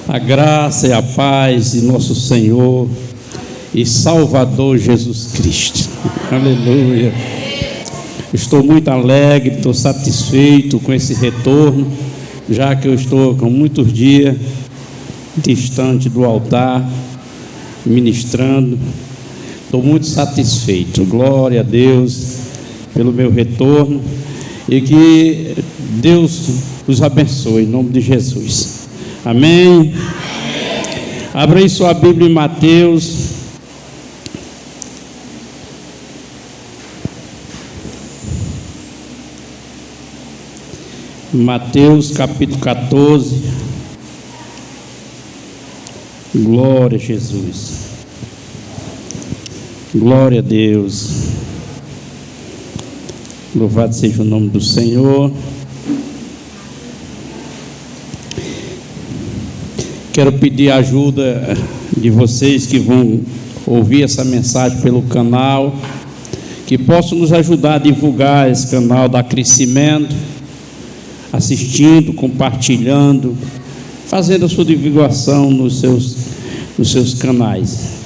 A graça e a paz de nosso Senhor e Salvador Jesus Cristo. Aleluia. Estou muito alegre, estou satisfeito com esse retorno, já que eu estou com muitos dias distante do altar, ministrando. Estou muito satisfeito. Glória a Deus pelo meu retorno e que Deus os abençoe em nome de Jesus. Amém. Abra aí sua Bíblia em Mateus. Mateus capítulo 14. Glória a Jesus. Glória a Deus. Louvado seja o nome do Senhor. Quero pedir a ajuda de vocês que vão ouvir essa mensagem pelo canal, que possam nos ajudar a divulgar esse canal, dar crescimento, assistindo, compartilhando, fazendo a sua divulgação nos seus canais.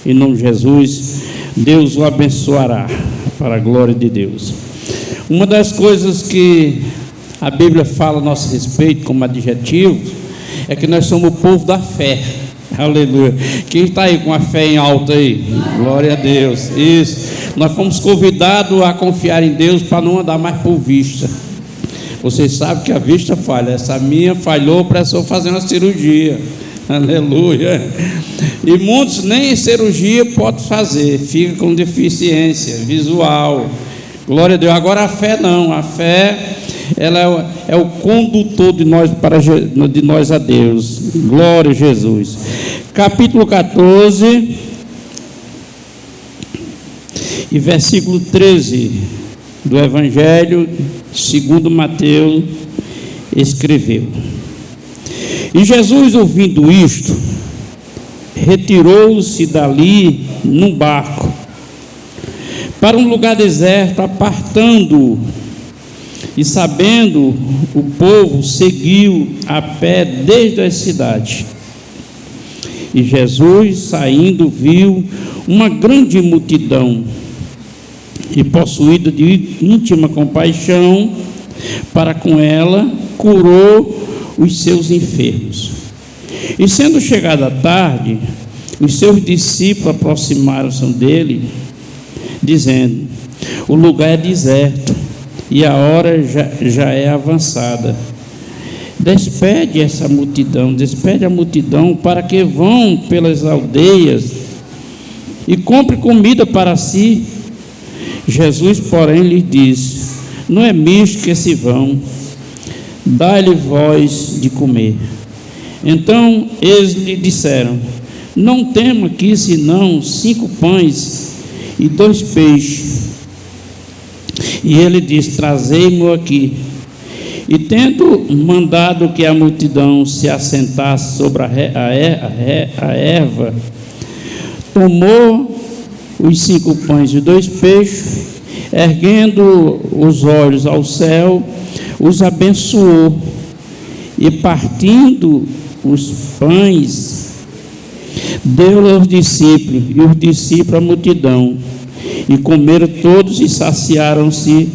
Em nome de Jesus, Deus o abençoará para a glória de Deus. Uma das coisas que a Bíblia fala a nosso respeito como adjetivo é que nós somos o povo da fé. Aleluia. Quem está aí com a fé em alta aí? Glória a Deus. Isso. Nós fomos convidados a confiar em Deus para não andar mais por vista. Vocês sabem que a vista falha. Essa minha falhou, precisou fazer uma cirurgia. Aleluia. E muitos nem cirurgia podem fazer, fica com deficiência visual. Glória a Deus. Agora a fé não. A fé, ela é o condutor de nós a Deus. Glória a Jesus. Capítulo 14 e versículo 13 do Evangelho segundo Mateus escreveu: E Jesus, ouvindo isto, retirou-se dali num barco para um lugar deserto, apartando-o. E sabendo o povo, seguiu a pé desde a cidade. E Jesus, saindo, viu uma grande multidão, e possuído de íntima compaixão para com ela, curou os seus enfermos. E sendo chegada a tarde, os seus discípulos aproximaram-se dele, dizendo: O lugar é deserto e a hora já é avançada. Despede a multidão para que vão pelas aldeias e compre comida para si. Jesus, porém, lhes disse: Não é misto que se vão, dai-lhe vós de comer. Então eles lhe disseram: Não temos aqui senão 5 pães e 2 peixes. E ele diz: Trazei-mo aqui. E tendo mandado que a multidão se assentasse sobre a erva, tomou os 5 pães e 2 peixes, erguendo os olhos ao céu, os abençoou, e partindo os pães, deu aos discípulos, e os discípulos à multidão. E comeram todos e saciaram-se,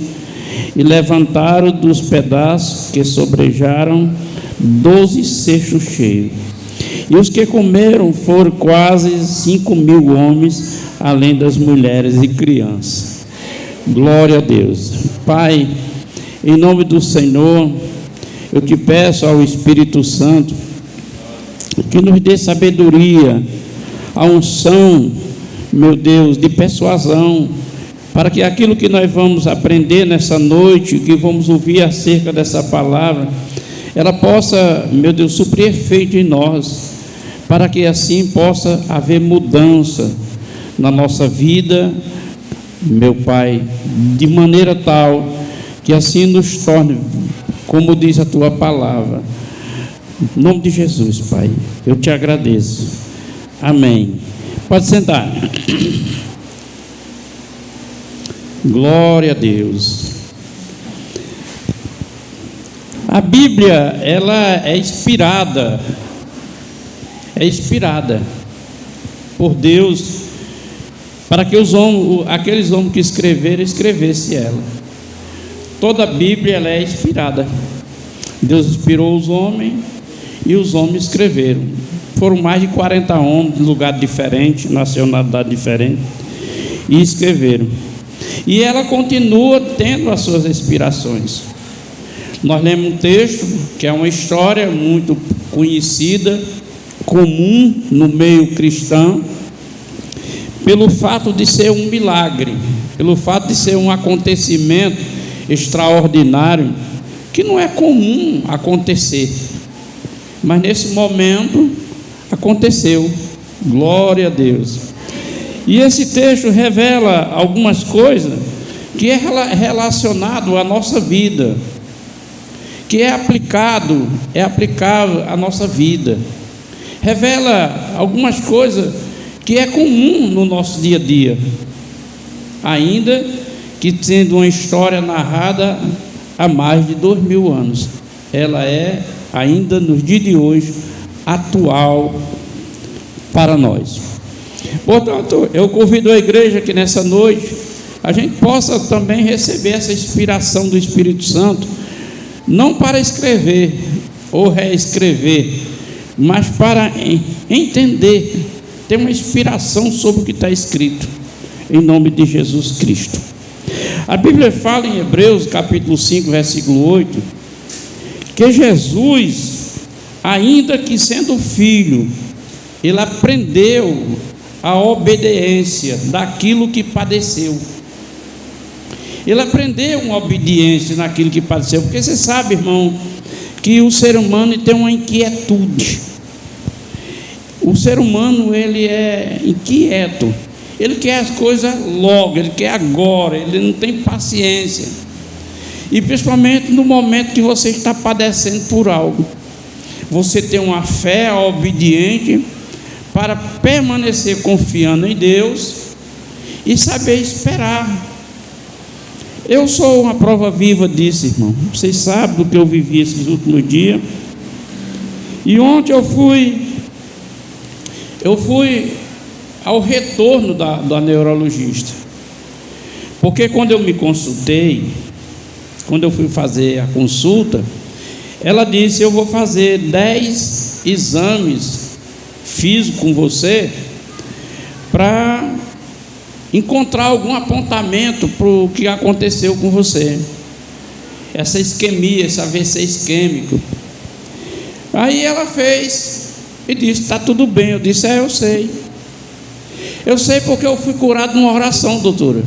e levantaram dos pedaços que sobrejaram 12 cestos cheios. E os que comeram foram quase 5.000 homens, além das mulheres e crianças. Glória a Deus. Pai, em nome do Senhor, eu te peço ao Espírito Santo que nos dê sabedoria, a unção, meu Deus, de persuasão, para que aquilo que nós vamos aprender nessa noite, que vamos ouvir acerca dessa palavra, ela possa, meu Deus, suprir efeito em nós, para que assim possa haver mudança na nossa vida, meu Pai, de maneira tal que assim nos torne, como diz a tua palavra. Em nome de Jesus, Pai, eu te agradeço. Amém. Pode sentar. Glória a Deus. A Bíblia, ela é inspirada é inspirada por Deus, para que aqueles homens que escreveram, escrevessem ela. Toda a Bíblia ela é inspirada. Deus inspirou os homens e os homens escreveram. Foram mais de 40 homens de lugares diferentes, nacionalidades diferentes, e escreveram. E ela continua tendo as suas inspirações. Nós lemos um texto que é uma história muito conhecida, comum no meio cristão, pelo fato de ser um milagre, pelo fato de ser um acontecimento extraordinário, que não é comum acontecer, mas nesse momento aconteceu. Glória a Deus. E esse texto revela algumas coisas que é relacionado à nossa vida, que é aplicável à nossa vida. Revela algumas coisas que é comum no nosso dia a dia, ainda que sendo uma história narrada há mais de 2000 anos, ela é ainda nos dias de hoje atual para nós. Portanto, eu convido a igreja que nessa noite a gente possa também receber essa inspiração do Espírito Santo, não para escrever ou reescrever, mas para entender, ter uma inspiração sobre o que está escrito, em nome de Jesus Cristo. A Bíblia fala em Hebreus capítulo 5, versículo 8, que Jesus, ainda que sendo filho, ele aprendeu a obediência daquilo que padeceu. Ele aprendeu uma obediência naquilo que padeceu, porque você sabe, irmão, que o ser humano tem uma inquietude. O ser humano, ele é inquieto, ele quer as coisas logo, ele quer agora, ele não tem paciência, e principalmente no momento que você está padecendo por algo, você tem uma fé obediente para permanecer confiando em Deus e saber esperar. Eu sou uma prova viva disso, irmão. Vocês sabem do que eu vivi esses últimos dias. E ontem eu fui ao retorno da neurologista, porque quando eu me consultei, quando eu fui fazer a consulta, ela disse: eu vou fazer 10 exames físicos com você para encontrar algum apontamento para o que aconteceu com você, essa isquemia, esse AVC isquêmico. Aí ela fez e disse: está tudo bem. Eu disse: eu sei. Eu sei porque eu fui curado numa oração, doutora.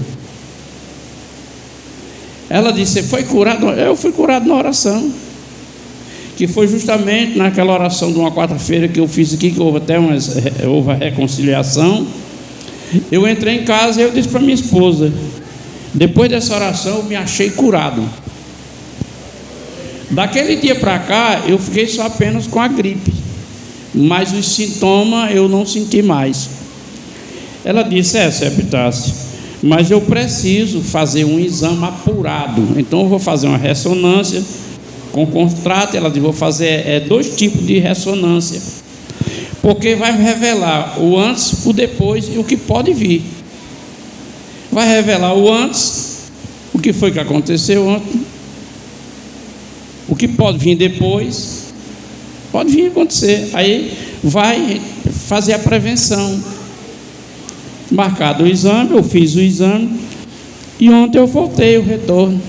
Ela disse: você foi curado? Eu fui curado numa oração, que foi justamente naquela oração de uma quarta-feira que eu fiz aqui, que houve até houve a reconciliação. Eu entrei em casa e eu disse para minha esposa: depois dessa oração eu me achei curado. Daquele dia para cá eu fiquei só apenas com a gripe, mas os sintomas eu não senti mais. Ela disse: Epitácio, mas eu preciso fazer um exame apurado, então eu vou fazer uma ressonância com contrato. Ela disse: vou fazer 2 tipos de ressonância, porque vai revelar o antes, o depois e o que pode vir. Vai revelar o antes, o que foi que aconteceu ontem, o que pode vir depois, pode vir acontecer. Aí vai fazer a prevenção. Marcado o exame, eu fiz o exame, e ontem eu voltei o retorno.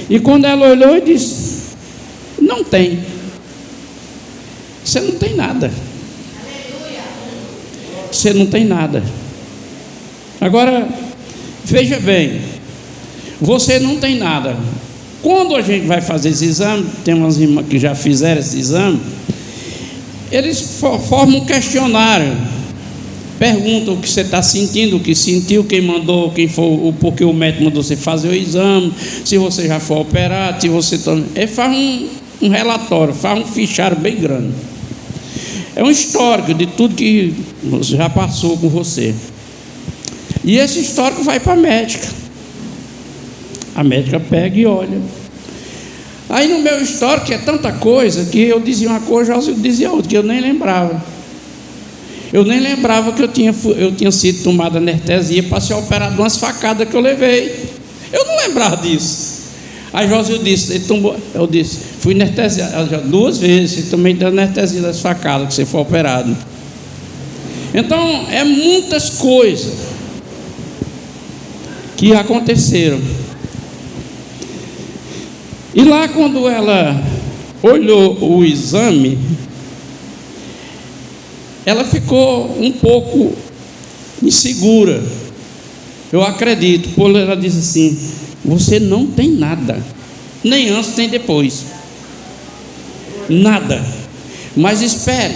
E quando ela olhou e disse: não tem. Você não tem nada. Você não tem nada. Agora, veja bem, você não tem nada. Quando a gente vai fazer esse exame, tem umas irmãs que já fizeram esse exame, eles formam um questionário, perguntam o que você está sentindo, o que sentiu, quem mandou, quem foi, porque o médico mandou você fazer o exame, se você já foi operado, se você... Ele faz um relatório, faz um fichário bem grande. É um histórico de tudo que já passou com você. E esse histórico vai para a médica. A médica pega e olha. Aí no meu histórico é tanta coisa que eu dizia uma coisa, eu dizia outra, que eu nem lembrava. Eu nem lembrava que eu tinha sido tomado anestesia para ser operado de umas facadas que eu levei. Eu não lembrava disso. Aí José disse, eu disse, fui anestesiado já 2 vezes, e também deu anestesia das facadas que você foi operado. Então, é muitas coisas que aconteceram. E lá quando ela olhou o exame, ela ficou um pouco insegura. Eu acredito, porque ela disse assim: você não tem nada, nem antes nem depois, nada. Mas espere,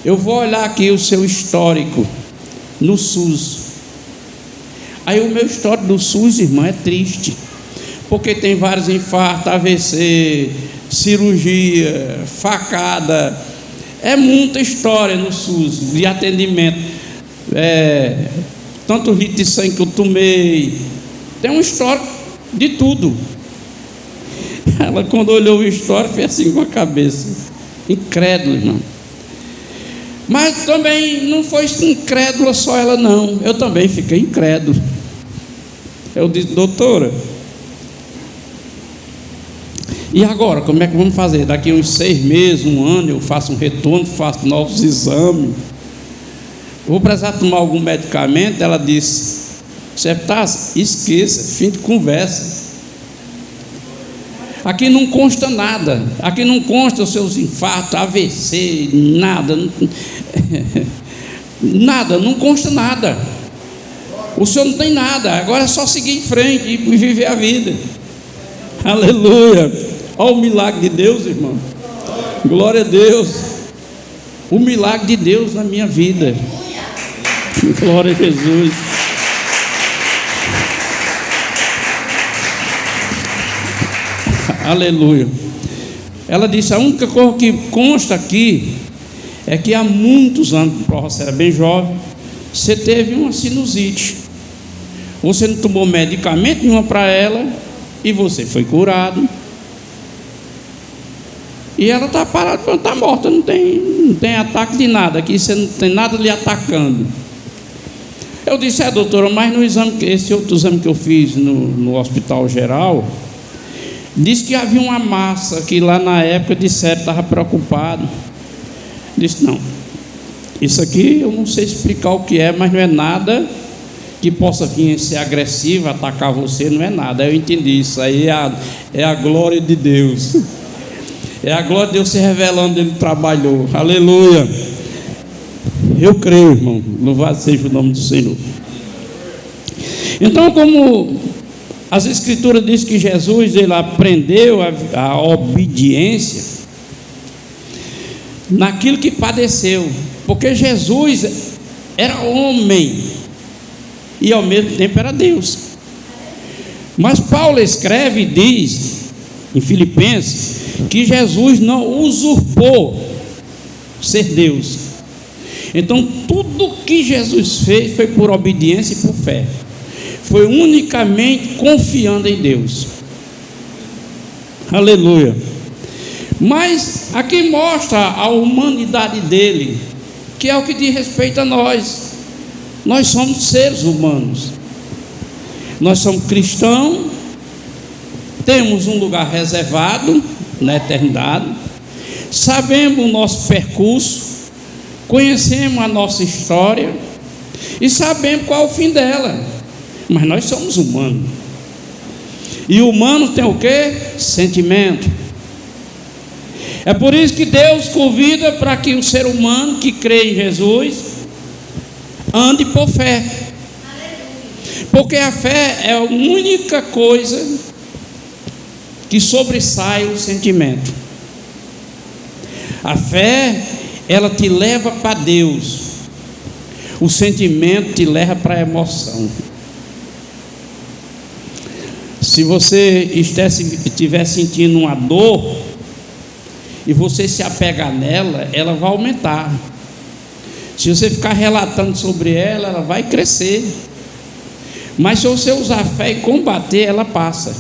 eu vou olhar aqui o seu histórico no SUS. Aí o meu histórico do SUS, irmã, é triste, porque tem vários infartos, AVC, cirurgia, facada. É muita história no SUS de atendimento. Tanto litro de sangue que eu tomei. Tem um histórico de tudo. Ela, quando olhou o histórico, fez assim com a cabeça, incrédula, irmão. Mas também não foi incrédula só ela, não. Eu também fiquei incrédulo. Eu disse: doutora, e agora, como é que vamos fazer? Daqui uns 6 meses, 1 ano, eu faço um retorno, faço novos exames. Vou precisar tomar algum medicamento? Ela disse: Septácio, esqueça, fim de conversa. Aqui não consta nada. Aqui não consta os seus infartos, AVC, nada. Nada, não consta nada. O senhor não tem nada. Agora é só seguir em frente e viver a vida. Aleluia. Olha o milagre de Deus, irmão. Glória a Deus. O milagre de Deus na minha vida. Glória a Jesus. Aleluia. Ela disse: a única coisa que consta aqui é que há muitos anos, você era bem jovem, você teve uma sinusite. Você não tomou medicamento nenhum para ela e você foi curado. E ela está parada, está morta, não tem ataque de nada, aqui você não tem nada lhe atacando. Eu disse: doutora, mas no exame, esse outro exame que eu fiz no Hospital Geral, disse que havia uma massa, que lá na época disseram, estava preocupado. Disse: não, isso aqui eu não sei explicar o que é, mas não é nada que possa vir a ser agressivo, atacar você, não é nada. Eu entendi, isso aí é a glória de Deus. É a glória de Deus se revelando, Ele trabalhou. Aleluia. Eu creio, irmão, louvado seja o nome do Senhor. Então, como as Escrituras dizem que Jesus, ele aprendeu a obediência naquilo que padeceu, porque Jesus era homem e ao mesmo tempo era Deus. Mas Paulo escreve e diz em Filipenses que Jesus não usurpou ser Deus. Então tudo que Jesus fez foi por obediência e por fé, foi unicamente confiando em Deus. Aleluia. Mas aqui mostra a humanidade dele, que é o que diz respeito a nós. Nós somos seres humanos, nós somos cristãos, temos um lugar reservado na eternidade, sabemos o nosso percurso, conhecemos a nossa história e sabemos qual é o fim dela. Mas nós somos humanos. E o humano tem o quê? Sentimento. É por isso que Deus convida para que o ser humano que crê em Jesus ande por fé. Porque a fé é a única coisa que sobressai o sentimento. A fé, ela te leva para Deus. O sentimento te leva para a emoção. Se você estiver sentindo uma dor e você se apegar nela, ela vai aumentar. Se você ficar relatando sobre ela, ela vai crescer. Mas se você usar fé e combater, ela passa.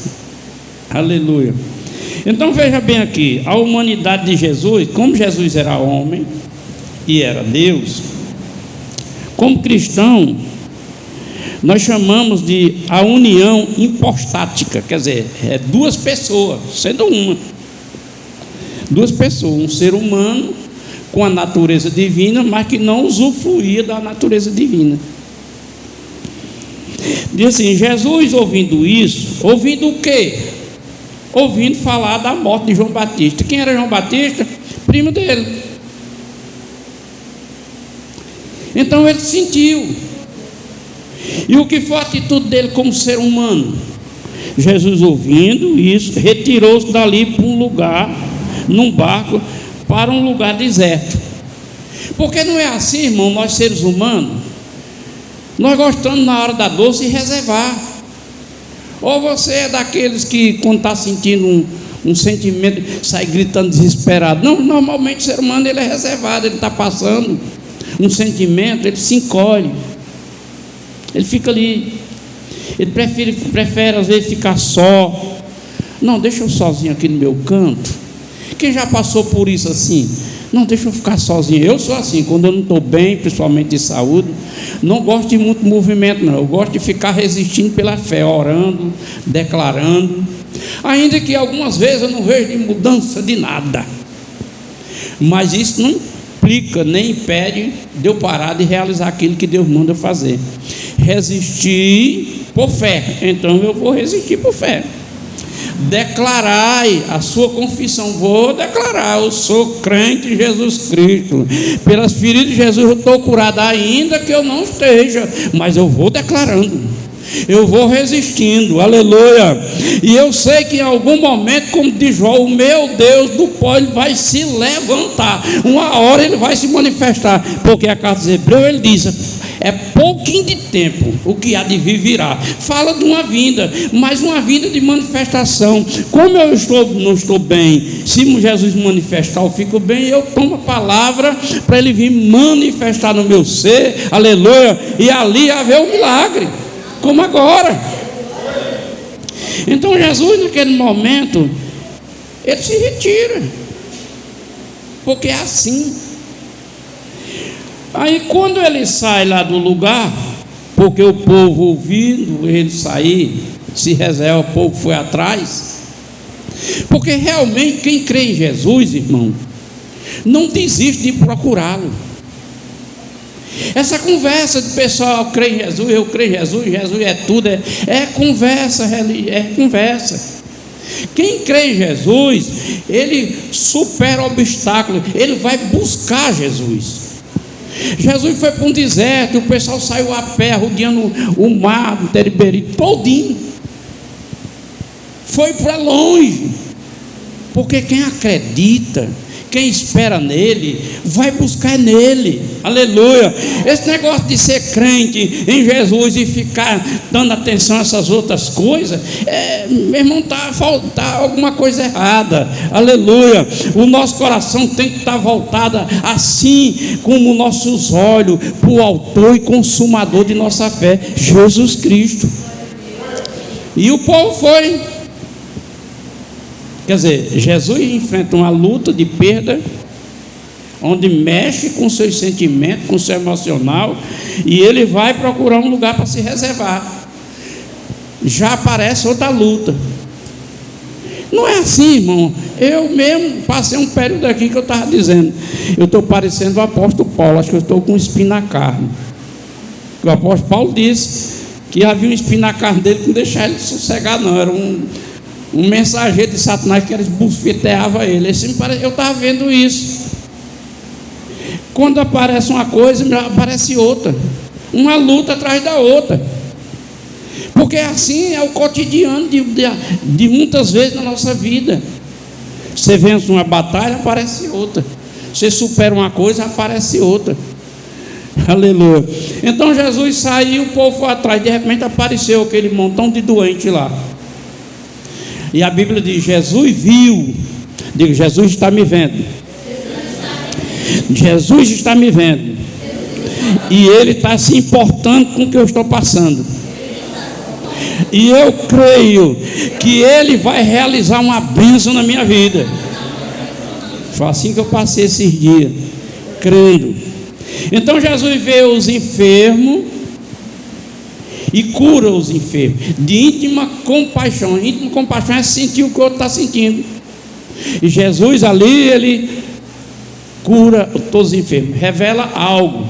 Aleluia. Então veja bem aqui, a humanidade de Jesus, como Jesus era homem e era Deus, como cristão, nós chamamos de a união hipostática, quer dizer, é duas pessoas, sendo uma. Duas pessoas, um ser humano com a natureza divina, mas que não usufruía da natureza divina. Diz assim, Jesus ouvindo isso, ouvindo o quê? Ouvindo falar da morte de João Batista. Quem era João Batista? Primo dele. Então ele sentiu. E o que foi a atitude dele como ser humano? Jesus ouvindo isso, retirou-se dali para um lugar, num barco, para um lugar deserto. Porque não é assim, irmão, nós seres humanos, nós gostamos na hora da dor se reservar. Ou você é daqueles que quando está sentindo um sentimento, sai gritando desesperado. Não, normalmente o ser humano ele é reservado, ele está passando um sentimento, ele se encolhe, ele fica ali, ele prefere às vezes ficar só. Não, deixa eu sozinho aqui no meu canto. Quem já passou por isso assim? Não, deixa eu ficar sozinho. Eu sou assim, quando eu não estou bem, principalmente de saúde, não gosto de muito movimento, não. Eu gosto de ficar resistindo pela fé, orando, declarando. Ainda que algumas vezes eu não vejo de mudança de nada, mas isso não implica, nem impede de eu parar de realizar aquilo que Deus manda eu fazer. Resistir por fé, então eu vou resistir por fé. Declarai a sua confissão. Vou declarar, eu sou crente em Jesus Cristo, pelas feridas de Jesus eu estou curado, ainda que eu não esteja, mas eu vou declarando, eu vou resistindo, aleluia. E eu sei que em algum momento, como diz João, o meu Deus do pó ele vai se levantar, uma hora ele vai se manifestar, porque a carta dos Hebreus ele diz, é pouquinho de tempo, o que há de vir virá. Fala de uma vinda, mas uma vinda de manifestação. Como eu não estou bem, se Jesus manifestar eu fico bem, eu tomo a palavra para ele vir manifestar no meu ser, aleluia, e ali haver um milagre, como agora. Então Jesus naquele momento ele se retira, porque é assim. Aí quando ele sai lá do lugar, porque o povo ouvindo ele sair, se reserva, o povo foi atrás, porque realmente quem crê em Jesus, irmão, não desiste de procurá-lo. Essa conversa do pessoal, eu creio em Jesus, eu creio em Jesus, Jesus é tudo, é conversa, é conversa. Quem crê em Jesus, ele supera obstáculos, ele vai buscar Jesus. Jesus foi para um deserto, e o pessoal saiu a pé, rodeando o mar do Teriberi todinho, foi para longe, porque quem acredita, quem espera nele, vai buscar nele, aleluia. Esse negócio de ser crente em Jesus e ficar dando atenção a essas outras coisas, meu irmão, tá alguma coisa errada, aleluia. O nosso coração tem que estar voltado assim como nossos olhos para o autor e consumador de nossa fé, Jesus Cristo. E o povo foi. Quer dizer, Jesus enfrenta uma luta de perda, onde mexe com seus sentimentos, com o seu emocional, e ele vai procurar um lugar para se reservar. Já aparece outra luta. Não é assim, irmão. Eu mesmo passei um período aqui que eu estava dizendo, eu estou parecendo o apóstolo Paulo, acho que eu estou com um espinho na carne. O apóstolo Paulo disse que havia um espinho na carne dele que não deixava ele sossegar, não. Era um mensageiro de Satanás que esbufeteava ele. Eu estava vendo isso. Quando aparece uma coisa, aparece outra, uma luta atrás da outra, porque assim é o cotidiano de muitas vezes na nossa vida. Você vence uma batalha, aparece outra. Você supera uma coisa, aparece outra. Aleluia. Então Jesus saiu, o povo foi atrás, de repente apareceu aquele montão de doente lá. E a Bíblia diz, Jesus viu. Digo, Jesus está me vendo. Jesus está me vendo. E ele está se importando com o que eu estou passando. E eu creio que Ele vai realizar uma bênção na minha vida. Foi assim que eu passei esses dias, crendo. Então Jesus vê os enfermos e cura os enfermos, de íntima compaixão. Íntima compaixão é sentir o que o outro está sentindo. E Jesus ali, Ele cura todos os enfermos, revela algo,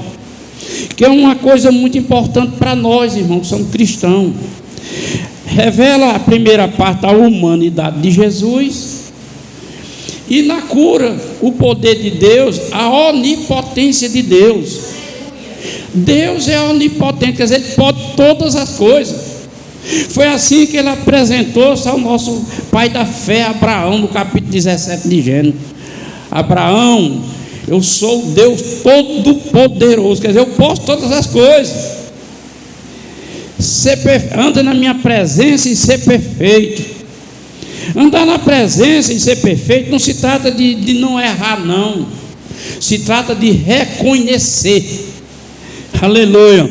que é uma coisa muito importante para nós, irmãos, que somos cristãos. Revela a primeira parte, a humanidade de Jesus, e na cura, o poder de Deus, a onipotência de Deus. Deus é onipotente, quer dizer, Ele pode todas as coisas. Foi assim que Ele apresentou-se ao nosso pai da fé, Abraão, no capítulo 17 de Gênesis. Abraão, eu sou o Deus Todo-Poderoso, quer dizer, eu posso todas as coisas. Anda na minha presença e ser perfeito. Andar na presença e ser perfeito não se trata de não errar, não. Se trata de reconhecer, aleluia,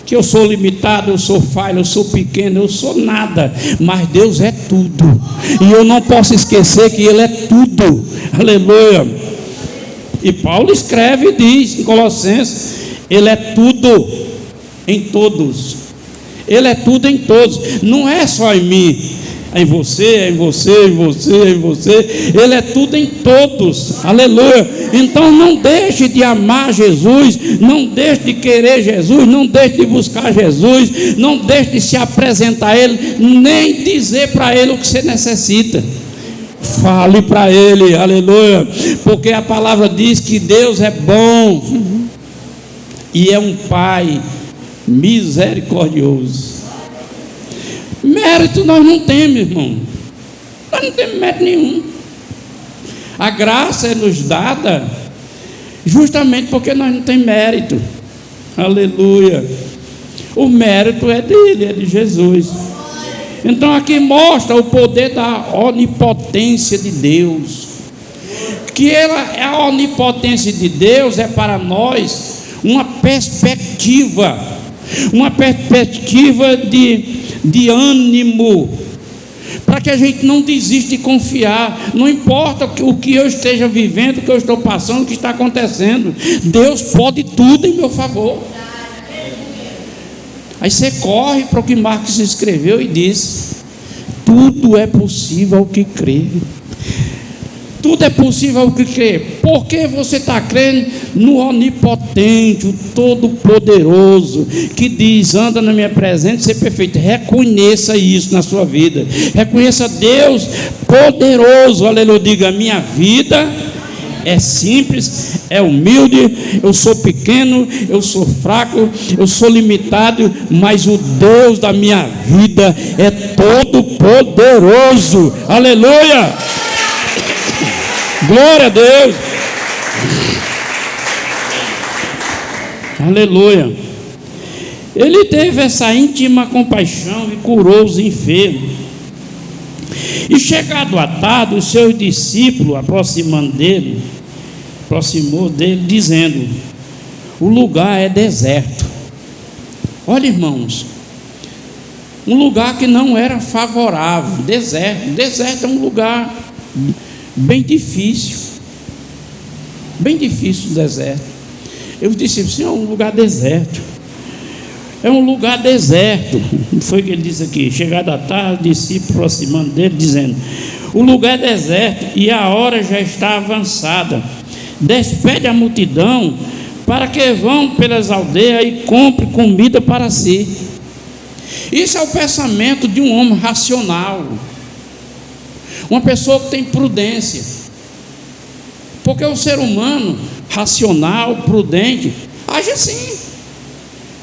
que eu sou limitado, eu sou falho, eu sou pequeno, eu sou nada, mas Deus é tudo, e eu não posso esquecer que Ele é tudo, aleluia. E Paulo escreve e diz em Colossenses: Ele é tudo em todos, Ele é tudo em todos, não é só em mim, é em você, é em você, é em você, é em você. Ele é tudo em todos, aleluia. Então não deixe de amar Jesus, não deixe de querer Jesus, não deixe de buscar Jesus, não deixe de se apresentar a Ele, nem dizer para Ele o que você necessita. Fale para Ele, aleluia, porque a palavra diz que Deus é bom e é um Pai misericordioso. Mérito nós não temos, irmão. Nós não temos mérito nenhum. A graça é nos dada justamente porque nós não temos mérito. Aleluia. O mérito é dele, é de Jesus. Então aqui mostra o poder da onipotência de Deus. Que a onipotência de Deus é para nós uma perspectiva de ânimo, para que a gente não desista de confiar. Não importa o que eu esteja vivendo, o que eu estou passando, o que está acontecendo, Deus pode tudo em meu favor. Aí você corre para o que Marcos escreveu e diz: tudo é possível ao que crê. Tudo é possível ao que crê. Porque você está crendo no onipotente, o todo-poderoso, que diz: anda na minha presença e ser perfeito. Reconheça isso na sua vida. Reconheça Deus poderoso. Aleluia. Diga: minha vida é simples, é humilde, eu sou pequeno, eu sou fraco, eu sou limitado, mas o Deus da minha vida é todo-poderoso. Aleluia. Glória a Deus. Aleluia. Ele teve essa íntima compaixão e curou os enfermos. E chegado à tarde, os seus discípulos aproximou dele, dizendo: o lugar é deserto. Olha, irmãos, um lugar que não era favorável. Deserto é um lugar bem difícil o deserto. Eu disse: Senhor, é um lugar deserto. É um lugar deserto. Foi o que ele disse aqui. Chegado à tarde, discípulo aproximando dele, dizendo: o lugar é deserto e a hora já está avançada. Despede a multidão para que vão pelas aldeias e compre comida para si. Isso é o pensamento de um homem racional, uma pessoa que tem prudência. Porque o ser humano racional, prudente, age assim,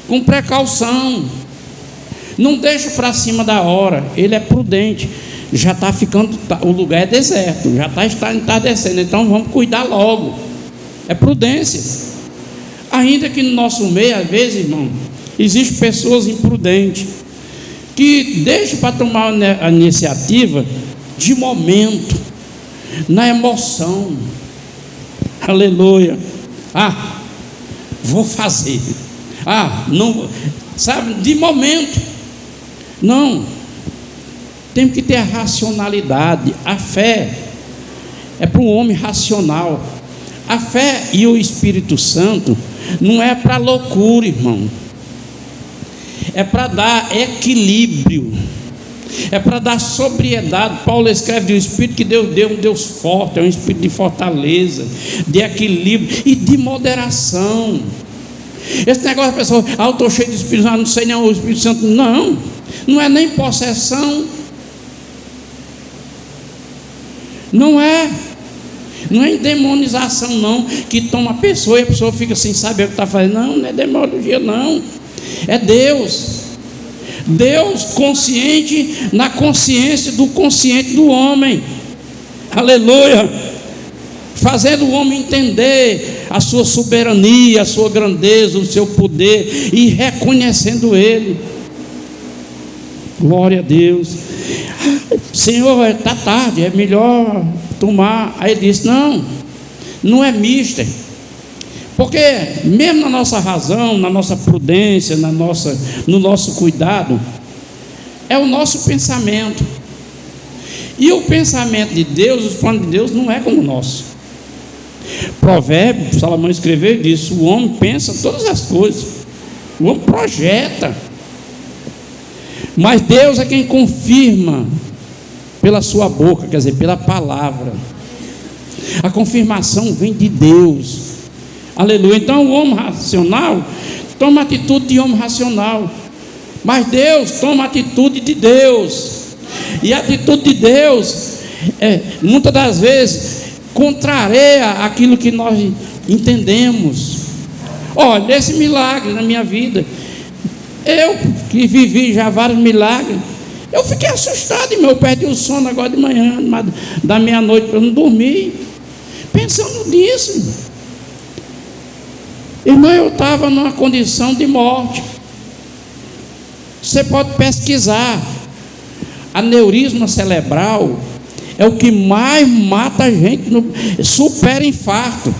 com precaução, não deixa para cima da hora. Ele é prudente. Já está ficando, o lugar é deserto, já está entardecendo, então vamos cuidar logo. É prudência. Ainda que no nosso meio, às vezes, irmão, existem pessoas imprudentes que deixam para tomar a iniciativa de momento, na emoção. Aleluia. Vou fazer. Não, sabe, de momento. Não, Temos que ter a racionalidade. A fé é para um homem racional. A fé e o Espírito Santo não é para loucura, irmão. É para dar equilíbrio. É para dar sobriedade. Paulo escreve de um Espírito que Deus deu, um Deus forte, é um Espírito de fortaleza, de equilíbrio e de moderação. Esse negócio, pessoal, eu estou cheio de Espírito Santo, não sei nem o Espírito Santo. Não é nem possessão. Não é endemonização não, que toma a pessoa e a pessoa fica sem saber o que está fazendo. Não é demoniologia não, é Deus consciente na consciência do consciente do homem, aleluia, fazendo o homem entender a sua soberania, a sua grandeza, o seu poder e reconhecendo ele. Glória a Deus. Senhor, está tarde, é melhor tomar. Aí ele disse: não é mister, porque mesmo na nossa razão, na nossa prudência, no nosso cuidado, é o nosso pensamento. E o pensamento de Deus, os planos de Deus não é como o nosso. Provérbio, Salomão escreveu e disse: o homem pensa todas as coisas, o homem projeta, mas Deus é quem confirma pela sua boca, quer dizer, pela palavra. A confirmação vem de Deus, aleluia. Então o homem racional toma atitude de homem racional, mas Deus toma atitude de Deus. E a atitude de Deus muitas das vezes contraria aquilo que nós entendemos. Olha, esse milagre na minha vida, eu que vivi já vários milagres, eu fiquei assustado, eu perdi o sono agora de manhã, da meia-noite, para eu não dormir, pensando nisso. Irmão, eu estava numa condição de morte. Você pode pesquisar. Aneurisma cerebral é o que mais mata a gente, supera infarto.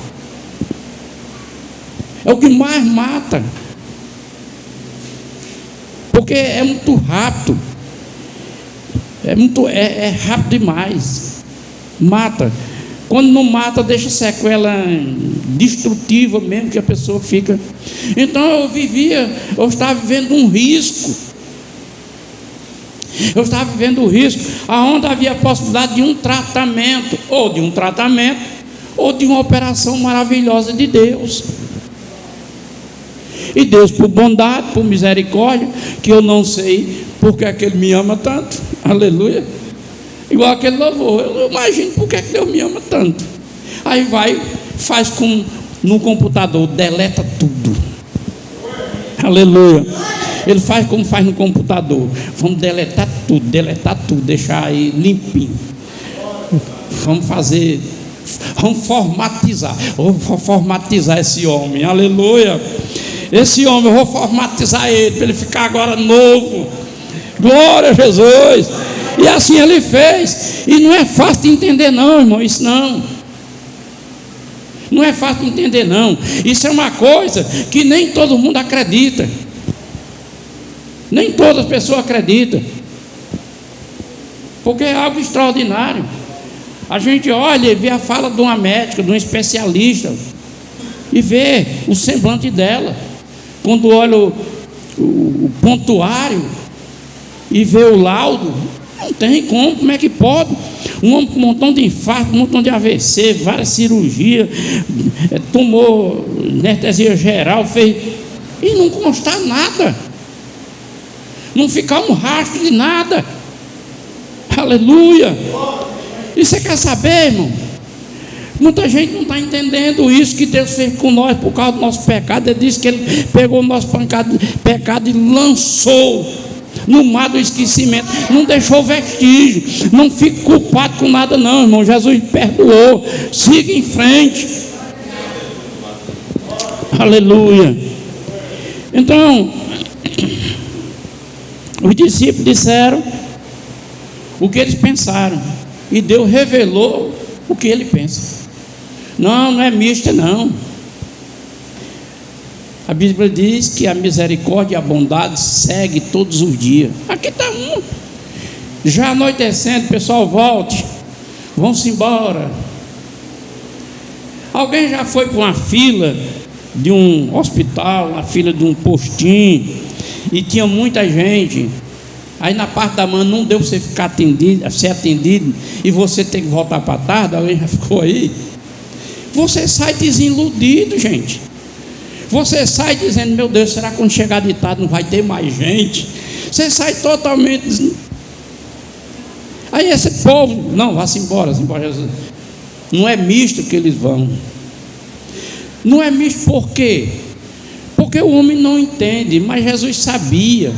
É o que mais mata, porque é muito rápido. É rápido demais. Mata. Quando não mata, deixa sequela destrutiva mesmo, que a pessoa fica. Então eu estava vivendo um risco. Eu estava vivendo o risco, aonde havia a possibilidade de um tratamento, ou de uma operação maravilhosa de Deus. E Deus, por bondade, por misericórdia, que eu não sei porque é que Ele me ama tanto, aleluia, igual aquele louvor, eu imagino porque é que Deus me ama tanto. Aí faz no computador, deleta tudo, aleluia. Ele faz como faz no computador. Vamos deletar tudo, deixar aí limpinho. Vamos formatizar. Eu vou formatizar esse homem, aleluia. Esse homem, eu vou formatizar ele, para ele ficar agora novo. Glória a Jesus. E assim ele fez. E não é fácil de entender não, irmão, isso não. Não é fácil de entender não. Isso é uma coisa que nem todo mundo acredita. Nem todas as pessoas acreditam, porque é algo extraordinário. A gente olha e vê a fala de uma médica, de um especialista, e vê o semblante dela. Quando olha o pontuário e vê o laudo, não tem como é que pode? Um homem com um montão de infarto, um montão de AVC, várias cirurgias, tomou anestesia geral, fez, e não constar nada. Não ficar um rastro de nada, aleluia. E você quer saber, irmão? Muita gente não está entendendo isso que Deus fez com nós por causa do nosso pecado. Ele disse que Ele pegou o nosso pecado e lançou no mar do esquecimento, não deixou vestígio. Não fique culpado com nada não, irmão. Jesus perdoou, siga em frente, aleluia. Então, os discípulos disseram o que eles pensaram, e Deus revelou o que Ele pensa. Não é mister não. A Bíblia diz que a misericórdia e a bondade seguem todos os dias. Aqui está um. Já anoitecendo, pessoal, volte, vão-se embora. Alguém já foi para uma fila de um hospital, uma fila de um postinho, e tinha muita gente, aí na parte da manhã não deu para você ficar ser atendido, e você tem que voltar para tarde, alguém já ficou aí? Você sai desiludido, gente. Você sai dizendo, meu Deus, será que quando chegar de tarde não vai ter mais gente? Você sai totalmente. Aí esse povo, não, vá-se embora, Jesus. Não é misto que eles vão. Não é misto por quê? Porque o homem não entende, mas Jesus sabia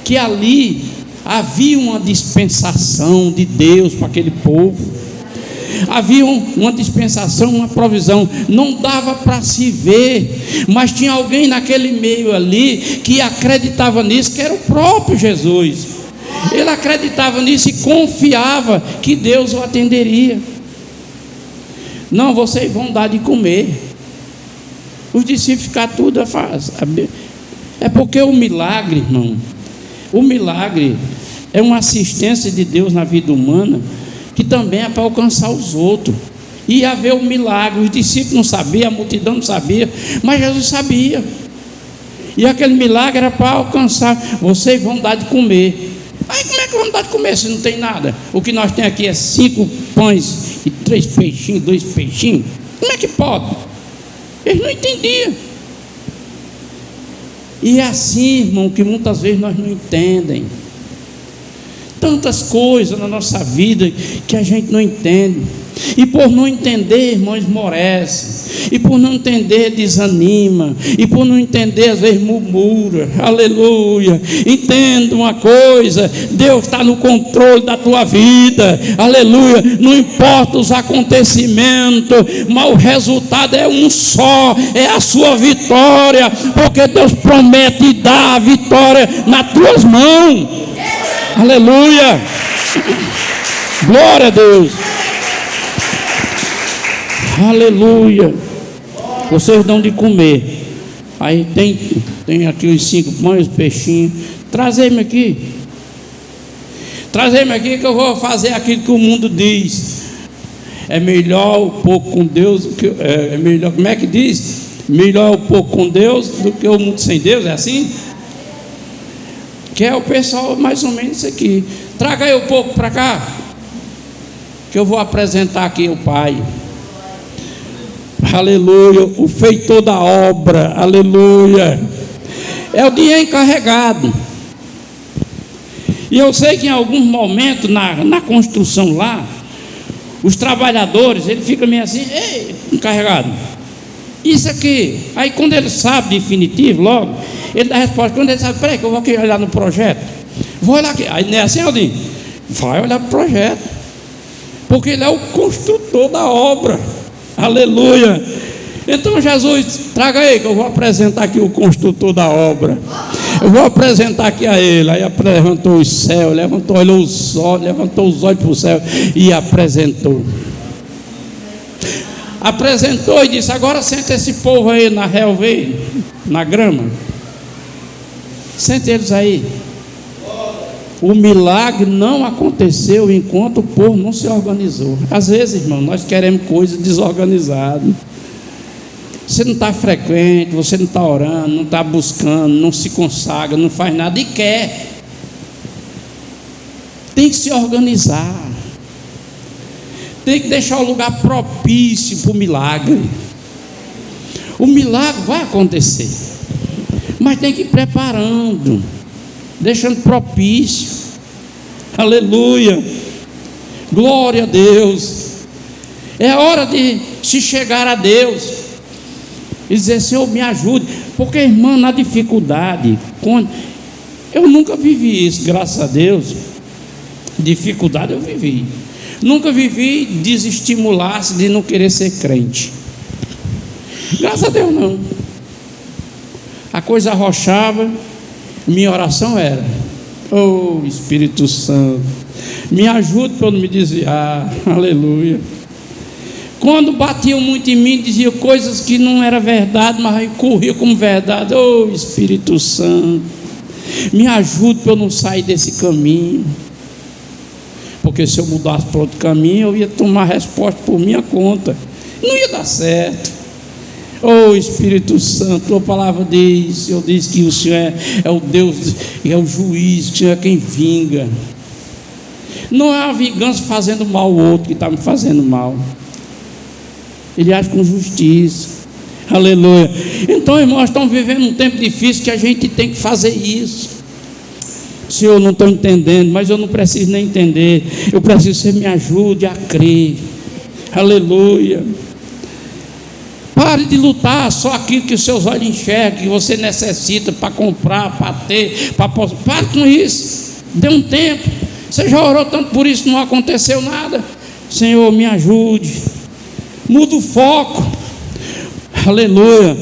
que ali havia uma dispensação de Deus para aquele povo. Havia uma dispensação, uma provisão. Não dava para se ver, mas tinha alguém naquele meio ali que acreditava nisso, que era o próprio Jesus. Ele acreditava nisso e confiava que Deus o atenderia. Não, vocês vão dar de comer. Os discípulos ficaram tudo a fazer. É porque o milagre, irmão, o milagre é uma assistência de Deus na vida humana, que também é para alcançar os outros. Ia haver um milagre. Os discípulos não sabiam, a multidão não sabia, mas Jesus sabia. E aquele milagre era para alcançar. Vocês vão dar de comer. Aí como é que vamos dar de comer se não tem nada? O que nós temos aqui é 5 pães e 3 peixinhos, 2 peixinhos. Como é que pode? Eles não entendiam. E é assim, irmão, que muitas vezes nós não entendem. Tantas coisas na nossa vida que a gente não entende. E por não entender, irmão, esmorece. E por não entender, desanima. E por não entender, às vezes murmura. Aleluia. Entenda uma coisa: Deus está no controle da tua vida. Aleluia. Não importa os acontecimentos, mas o resultado é um só: é a sua vitória. Porque Deus promete dar a vitória nas tuas mãos. Aleluia. Glória a Deus. Aleluia. Vocês dão de comer. Aí tem aqui os 5 pães, peixinhos. Trazei-me aqui. Trazei-me aqui que eu vou fazer aquilo que o mundo diz. É melhor o pouco com Deus do que é melhor, como é que diz? Melhor o pouco com Deus do que o mundo sem Deus, é assim? Que é o pessoal mais ou menos isso aqui. Traga aí um pouco para cá, que eu vou apresentar aqui o Pai. Aleluia. O feitor da obra. Aleluia. É o dia encarregado. E eu sei que em algum momento na construção lá, os trabalhadores, ele fica meio assim: ei, encarregado, isso aqui. Aí quando ele sabe definitivo, logo ele dá a resposta. Quando ele sabe, peraí que eu vou aqui olhar no projeto, vou olhar aqui. Aí não é assim, Aldinho? Vai olhar para o projeto, porque ele é o construtor da obra. Aleluia. Então Jesus, traga aí que eu vou apresentar aqui o construtor da obra. Eu vou apresentar aqui a ele. Aí levantou os céus, levantou os olhos para o céu e apresentou. Apresentou e disse: agora senta esse povo aí na relva, na grama. Senta eles aí. O milagre não aconteceu enquanto o povo não se organizou. Às vezes, irmão, nós queremos coisas desorganizadas. Você não está frequente, você não está orando, não está buscando, não se consagra, não faz nada e quer. Tem que se organizar. Tem que deixar o lugar propício para o milagre. O milagre vai acontecer, mas tem que ir preparando, deixando propício. Aleluia. Glória a Deus. É hora de se chegar a Deus e dizer: Senhor, me ajude. Porque, irmão, na dificuldade, eu nunca vivi isso, graças a Deus. Dificuldade eu vivi. Nunca vivi desestimular-se de não querer ser crente. Graças a Deus não. A coisa arrochava. Minha oração era: oh Espírito Santo, me ajude para eu não me desviar. Aleluia. Quando batiam muito em mim, diziam coisas que não era verdade, mas corriam como verdade. Oh Espírito Santo, me ajude para eu não sair desse caminho. porque se eu mudasse para outro caminho, eu ia tomar resposta por minha conta, não ia dar certo. Oh Espírito Santo, tua palavra diz, o Senhor diz que o Senhor é o Deus, é o juiz, que o Senhor é quem vinga. Não é a vingança fazendo mal ao outro que está me fazendo mal. Ele age com justiça. Aleluia. Então, irmãos, estamos vivendo um tempo difícil que a gente tem que fazer isso. Senhor, não estou entendendo, mas eu não preciso nem entender. Eu preciso que você me ajude a crer. Aleluia. Pare de lutar só aquilo que os seus olhos enxergam, que você necessita para comprar, para ter, para possuir. Pare com isso. Dê um tempo. Você já orou tanto por isso, não aconteceu nada. Senhor, me ajude. Muda o foco. Aleluia.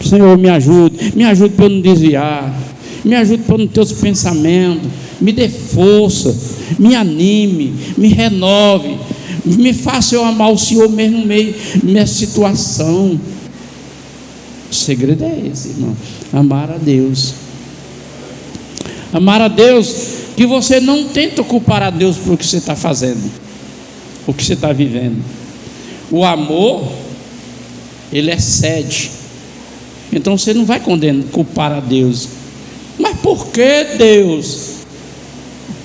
Senhor, me ajude para eu não desviar. Me ajude para eu não ter os pensamentos. Me dê força. Me anime. Me renove. Me faça eu amar o Senhor mesmo no meio da minha situação. O segredo é esse, irmão. Amar a Deus. Amar a Deus, que você não tenta culpar a Deus por o que você está fazendo, o que você está vivendo. O amor, ele excede. Então você não vai culpar a Deus. Mas por que Deus?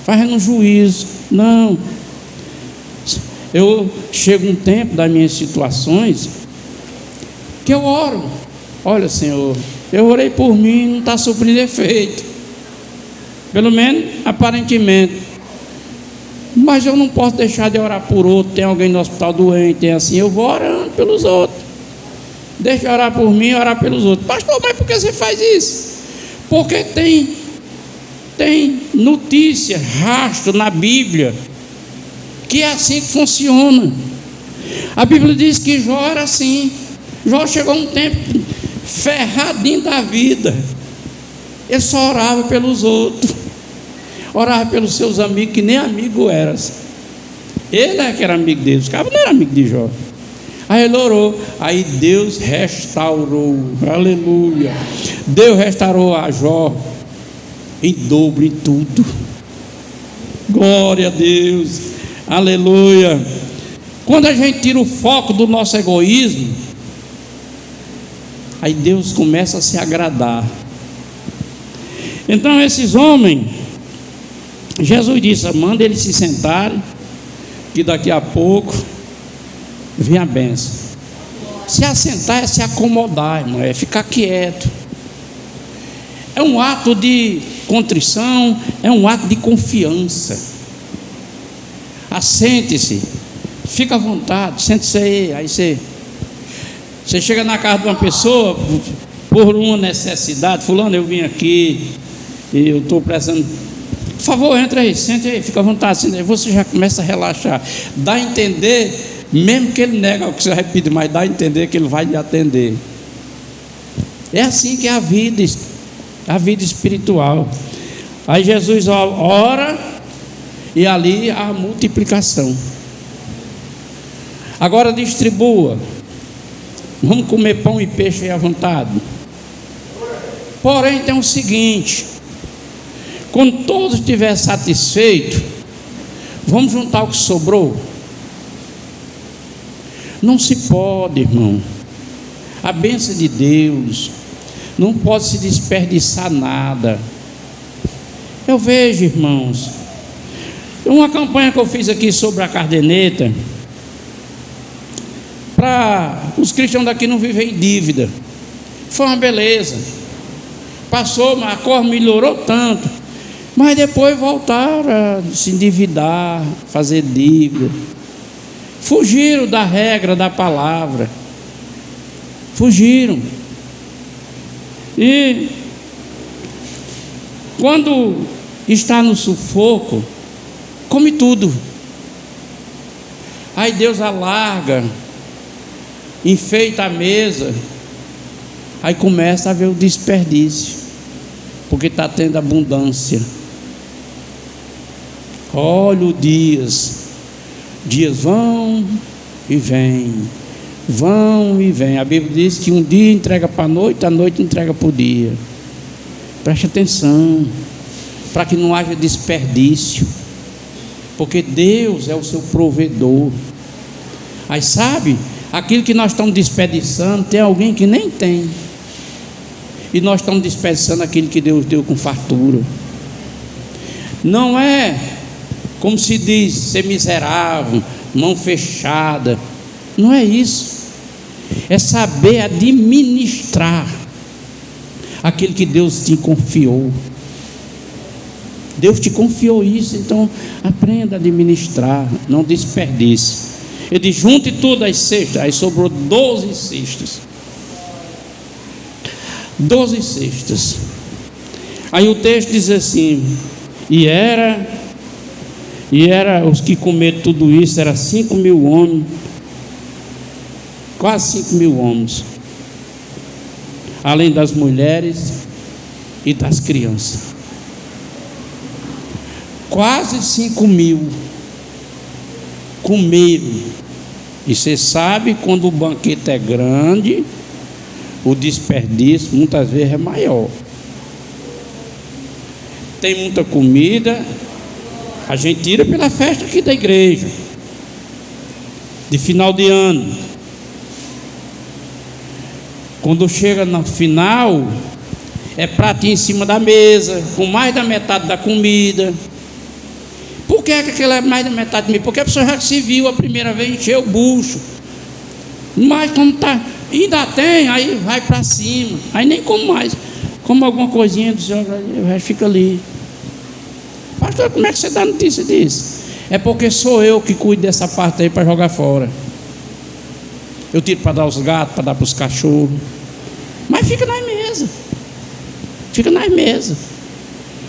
Fazendo juízo. Não. Eu chego um tempo das minhas situações que eu oro. Olha, Senhor, eu orei por mim, não está suprindo efeito. Pelo menos aparentemente. Mas eu não posso deixar de orar por outro. Tem alguém no hospital doente, tem assim, eu vou orando pelos outros. Deixa de orar por mim e orar pelos outros. Pastor, mas por que você faz isso? Porque tem notícia, rastro na Bíblia, que é assim que funciona. A Bíblia diz que Jó era assim. Jó chegou um tempo ferradinho da vida. Ele só orava pelos outros. Orava pelos seus amigos, que nem amigo era. Ele é que era amigo deles. O cara não era amigo de Jó. Aí ele orou. Aí Deus restaurou. Aleluia. Deus restaurou a Jó em dobro, em tudo. Glória a Deus. Aleluia. Quando a gente tira o foco do nosso egoísmo, aí Deus começa a se agradar. Então esses homens, Jesus disse, manda eles se sentarem, que daqui a pouco vem a bênção. Se assentar é se acomodar, irmão, é ficar quieto. É um ato de contrição, é um ato de confiança. Assente-se, fica à vontade, sente-se aí você chega na casa de uma pessoa por uma necessidade. Fulano, eu vim aqui e eu estou precisando, por favor, entra aí, sente aí, fica à vontade, sente aí. Você já começa a relaxar, dá a entender, mesmo que ele nega o que você repite, mas dá a entender que ele vai lhe atender. É assim que é a vida espiritual. Aí Jesus ora, e ali há multiplicação. Agora distribua. Vamos comer pão e peixe aí à vontade. Porém tem o seguinte: quando todos estiverem satisfeitos, vamos juntar o que sobrou. Não se pode, irmão. A bênção de Deus não pode se desperdiçar nada. Eu vejo, irmãos, uma campanha que eu fiz aqui sobre a caderneta, para os cristãos daqui não viverem em dívida. Foi uma beleza. Passou, mas a cor melhorou tanto. Mas depois voltaram a se endividar, fazer dívida. Fugiram da regra da palavra. Fugiram. E quando está no sufoco, come tudo. Aí Deus alarga, enfeita a mesa, aí começa a ver o desperdício, porque está tendo abundância. Olha os dias vão e vêm, vão e vêm. A Bíblia diz que um dia entrega para a noite entrega para o dia. Preste atenção, para que não haja desperdício. porque Deus é o seu provedor. Aí sabe, aquilo que nós estamos desperdiçando, tem alguém que nem tem, e nós estamos desperdiçando aquilo que Deus deu com fartura. Não é, como se diz, ser miserável, mão fechada. Não é isso. É saber administrar aquilo que Deus te confiou. Deus te confiou isso, então aprenda a administrar, não desperdice. Ele diz: junte tudo as cestas. Aí sobrou 12 cestas. 12 cestas. Aí o texto diz assim: e era os que comeram tudo isso, era 5.000 homens, quase 5.000 homens, além das mulheres e das crianças. Quase 5.000 comeram. E você sabe, quando o banquete é grande, o desperdício muitas vezes é maior. Tem muita comida, a gente tira pela festa aqui da igreja, de final de ano. Quando chega no final, é pratinho em cima da mesa, com mais da metade da comida. Por que aquilo é mais da metade de mim? Porque a pessoa já se viu a primeira vez, encheu o bucho. Mas quando tá, ainda tem, aí vai para cima. Aí nem como mais. Como alguma coisinha do Senhor, o resto fica ali. Pastor, como é que você dá notícia disso? É porque sou eu que cuido dessa parte aí para jogar fora. Eu tiro para dar aos gatos, para dar para os cachorros. Mas fica nas mesas. Fica nas mesas.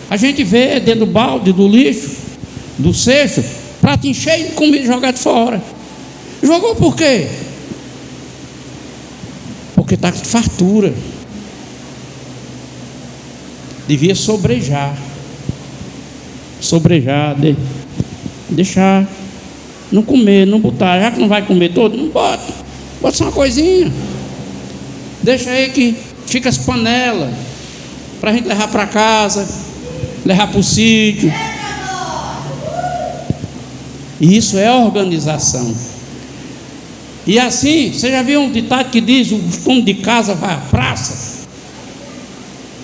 A gente vê dentro do balde, do lixo, do cesto, prato cheio de comida jogado fora. Jogou por quê? Porque está com fartura. Devia sobrejar. Deixar. Não comer, não botar. Já que não vai comer todo, não bota. Bota só uma coisinha. Deixa aí que fica as panelas para a gente levar para casa, levar para o sítio. E isso é organização. E assim, você já viu um ditado que diz: o dono de casa vai à praça.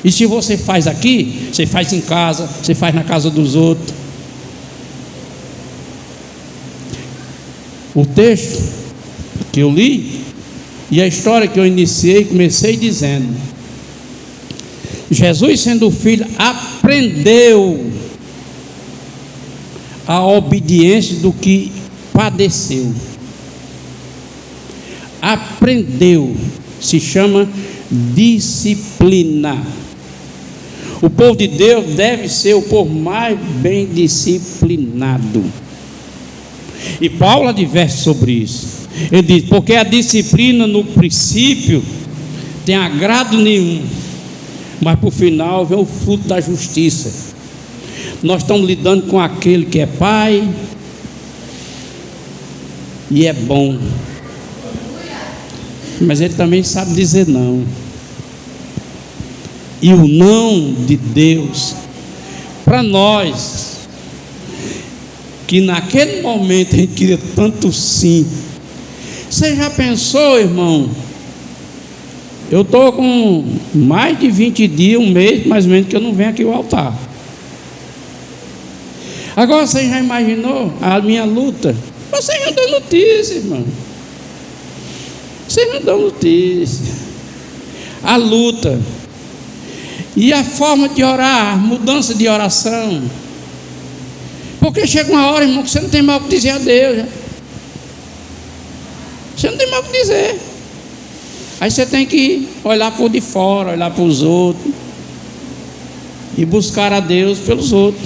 E se você faz aqui, você faz em casa, você faz na casa dos outros. O texto que eu li e a história que eu comecei dizendo: Jesus, sendo filho, aprendeu a obediência do que padeceu. Aprendeu, se chama disciplina. O povo de Deus deve ser o povo mais bem disciplinado. E Paulo adverte sobre isso. Ele diz: porque a disciplina no princípio tem agrado nenhum, mas por final vem o fruto da justiça. Nós estamos lidando com aquele que é pai e é bom, mas ele também sabe dizer não. E o não de Deus para nós, que naquele momento a gente queria tanto sim. Você já pensou, irmão? Eu estou com mais de 20 dias, um mês mais ou menos, que eu não venho aqui ao altar. Agora você já imaginou a minha luta? Vocês não dão notícia, irmão. Vocês não dão notícia. A luta. E a forma de orar, mudança de oração. Porque chega uma hora, irmão, que você não tem mais o que dizer a Deus. Você não tem mais o que dizer. Aí você tem que olhar por de fora, olhar para os outros e buscar a Deus pelos outros.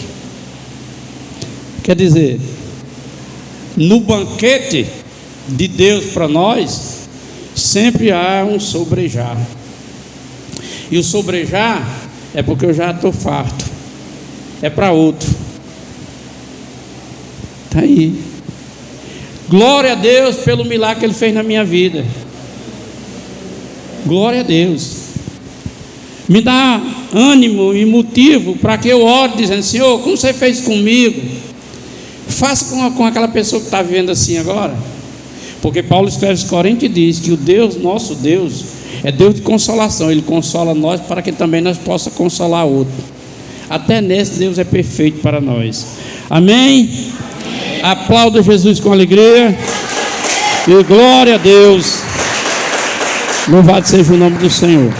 Quer dizer, no banquete de Deus para nós, sempre há um sobrejar. E o sobrejar é porque eu já estou farto. É para outro. Está aí. Glória a Deus pelo milagre que Ele fez na minha vida. Glória a Deus. Me dá ânimo e motivo para que eu ore dizendo: Senhor, como você fez comigo, Faça com aquela pessoa que está vivendo assim agora. Porque Paulo escreve aos Coríntios e diz que o Deus, nosso Deus, é Deus de consolação. Ele consola nós para que também nós possamos consolar outro. Até nesse Deus é perfeito para nós. Amém? Aplauda Jesus com alegria. E glória a Deus. Louvado seja o nome do Senhor.